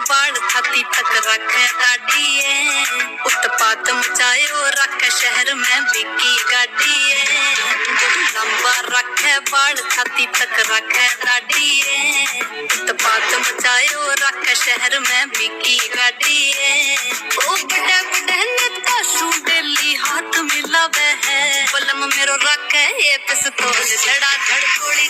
बाल छाती तक रखे गाड़िए उत्पात मचायो रखे शहर में बिकी गाड़िए लंबा रखे बाल छाती तक रखे गाड़िए उत्पात मचायो रखे शहर में बिकी गाड़िए ओ बड़े बड़े नेता शू डेली हाथ मिलावे है बलम मेरो रखे ये पिस्तौल धड़ा धड़ गोली